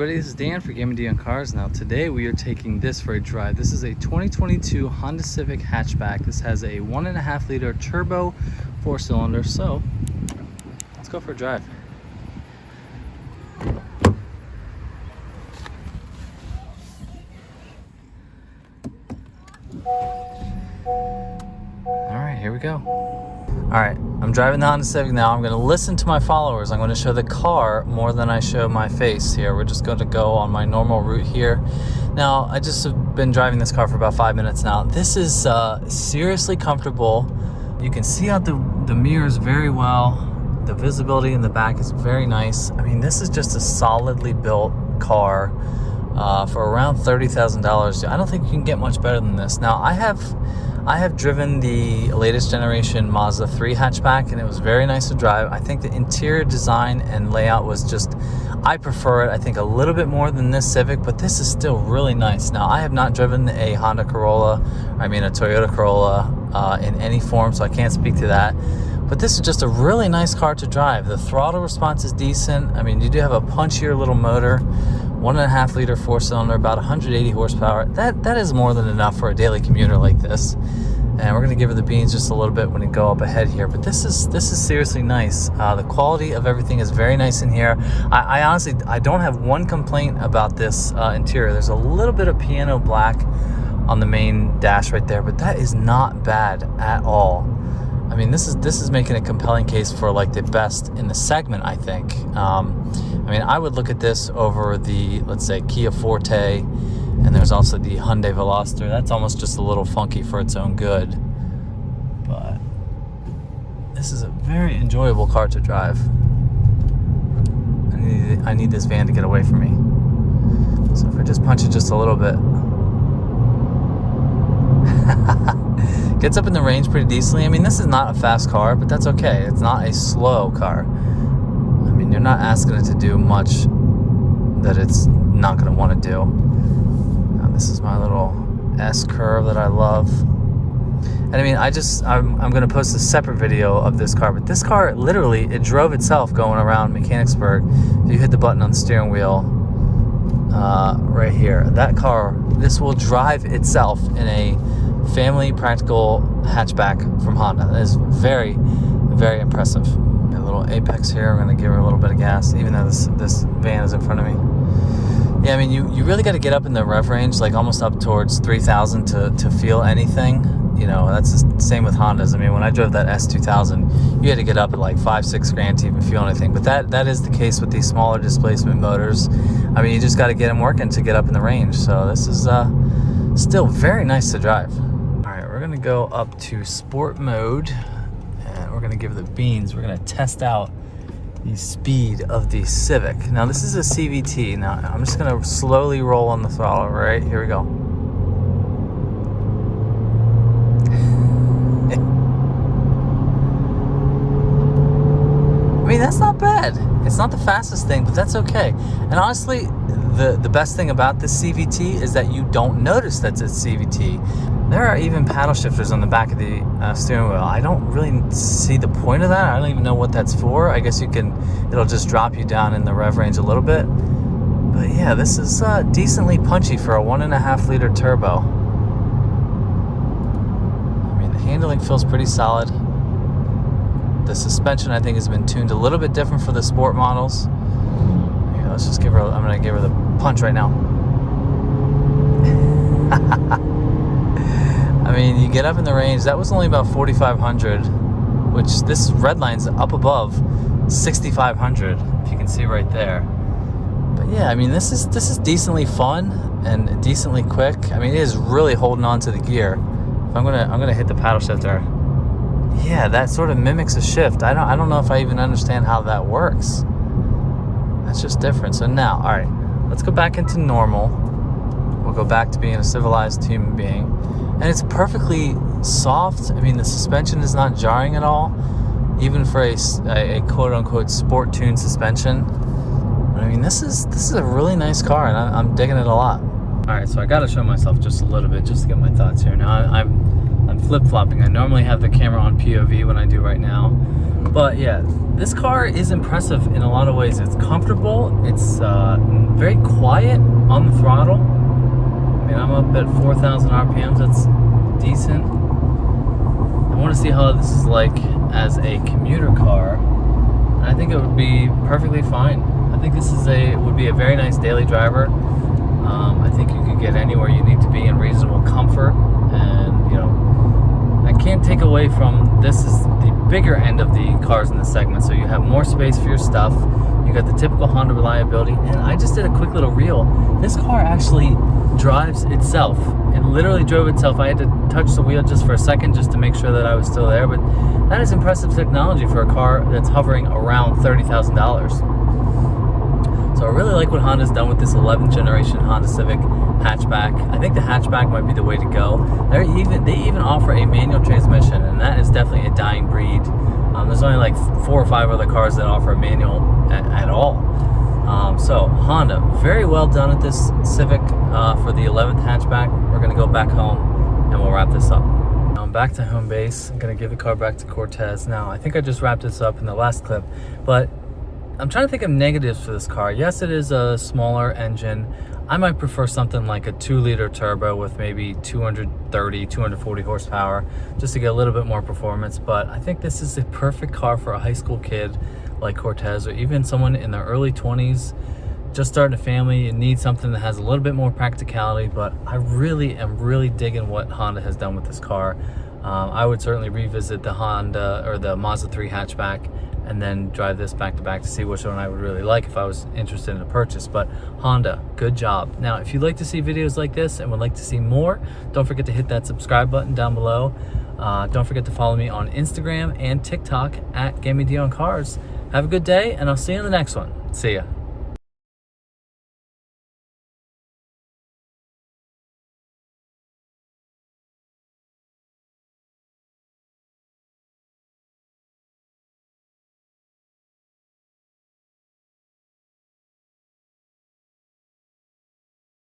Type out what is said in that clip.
everybody, this is Dan for GemmyD on Cars. Now today we are taking this for a drive. This is a 2022 Honda Civic Hatchback. This has a 1.5 liter turbo 4-cylinder, so let's go for a drive. Alright, here we go. Alright, I'm driving the Honda Civic now. I'm going to listen to my followers. I'm going to show the car more than I show my face here. We're just going to go on my normal route here. Now, I just have been driving this car for about 5 minutes now. This is seriously comfortable. You can see out the mirrors very well. The visibility in the back is very nice. I mean, this is just a solidly built car for around $30,000. I don't think you can get much better than this. Now, I have driven the latest generation Mazda 3 hatchback, and it was very nice to drive. I think the interior design and layout was just, I prefer it, I think, a little bit more than this Civic, but this is still really nice. Now, I have not driven a Honda Corolla, a Toyota Corolla in any form, so I can't speak to that. But this is just a really nice car to drive. The throttle response is decent. I mean, you do have a punchier little motor. 1.5 liter 4-cylinder, about 180 horsepower. That is more than enough for a daily commuter like this. And we're gonna give her the beans just a little bit when we go up ahead here. But this is seriously nice. The quality of everything is very nice in here. I honestly don't have one complaint about this interior. There's a little bit of piano black on the main dash right there, but that is not bad at all. I mean, this is making a compelling case for like the best in the segment, I think. I mean, I would look at this over the, let's say, Kia Forte, and there's also the Hyundai Veloster. That's almost just a little funky for its own good. But this is a very enjoyable car to drive. I need this van to get away from me. So if I just punch it just a little bit. Gets up in the range pretty decently. I mean, this is not a fast car, but that's okay. It's not a slow car. I mean, you're not asking it to do much that it's not going to want to do. Now, this is my little S curve that I love. And I mean, I'm going to post a separate video of this car, but this car, literally, it drove itself going around Mechanicsburg. If you hit the button on the steering wheel right here, that car, this will drive itself in a family practical hatchback from Honda. That is very, very impressive. A little apex here. I'm going to give her a little bit of gas, even though this van is in front of me. Yeah, I mean, you really got to get up in the rev range, like almost up towards 3,000 to feel anything. You know, that's the same with Hondas. I mean, when I drove that S2000, you had to get up at like 5-6 grand to even feel anything. But that is the case with these smaller displacement motors. I mean, you just got to get them working to get up in the range. So this is still very nice to drive. We're gonna go up to sport mode, and we're gonna give the beans. We're gonna test out the speed of the Civic. Now this is a CVT. Now I'm just gonna slowly roll on the throttle. Right, here we go. I mean, that's not bad. It's not the fastest thing, but that's okay. And honestly, the best thing about this CVT is that you don't notice that's a CVT. There are even paddle shifters on the back of the steering wheel. I don't really see the point of that. I don't even know what that's for. I guess it'll just drop you down in the rev range a little bit. But yeah, this is decently punchy for a 1.5 liter turbo. I mean, the handling feels pretty solid. The suspension, I think, has been tuned a little bit different for the sport models. Here, let's just I'm gonna give her the punch right now. I mean, you get up in the range. That was only about 4,500, which this red line's up above 6,500, if you can see right there. But yeah, I mean, this is decently fun and decently quick. I mean, it is really holding on to the gear. If I'm gonna hit the paddle shifter. Yeah, that sort of mimics a shift. I don't know if I even understand how that works. That's just different. So now, all right, let's go back into normal. We'll go back to being a civilized human being. And it's perfectly soft. I mean, the suspension is not jarring at all, even for a quote-unquote sport-tuned suspension. But I mean, this is a really nice car, and I'm digging it a lot. All right, so I got to show myself just a little bit just to get my thoughts here. Now, I'm I'm flip-flopping. I normally have the camera on POV when I do right now. But yeah, this car is impressive in a lot of ways. It's comfortable. It's very quiet on the throttle. I mean, I'm up at 4,000 RPMs. That's decent. I want to see how this is like as a commuter car. And I think it would be perfectly fine. I think this is would be a very nice daily driver. I think you could get anywhere you need to be in reasonable comfort. And, you know, I can't take away from this is the bigger end of the cars in this segment. So you have more space for your stuff. You got the typical Honda reliability. And I just did a quick little reel. This car actually drives itself. It literally drove itself. I had to touch the wheel just for a second just to make sure that I was still there. But that is impressive technology for a car that's hovering around $30,000. So I really like what Honda's done with this 11th generation Honda Civic hatchback. I think the hatchback might be the way to go. They even offer a manual transmission, and that is definitely a dying breed. There's only like 4 or 5 other cars that offer a manual at all. So Honda, very well done at this Civic for the 11th hatchback. We're gonna go back home and we'll wrap this up. Now I'm back to home base. I'm gonna give the car back to Cortez. Now I think I just wrapped this up in the last clip, but I'm trying to think of negatives for this car. Yes, it is a smaller engine. I might prefer something like a 2-liter turbo with maybe 230, 240 horsepower just to get a little bit more performance. But I think this is the perfect car for a high school kid like Cortez, or even someone in their early 20s, just starting a family. You need something that has a little bit more practicality, but I really am digging what Honda has done with this car. I would certainly revisit the Honda or the Mazda 3 hatchback and then drive this back to back to see which one I would really like if I was interested in a purchase. But Honda, good job. Now, if you'd like to see videos like this and would like to see more, don't forget to hit that subscribe button down below. Don't forget to follow me on Instagram and TikTok at GemmyD on Cars. Have a good day, and I'll see you in the next one. See ya.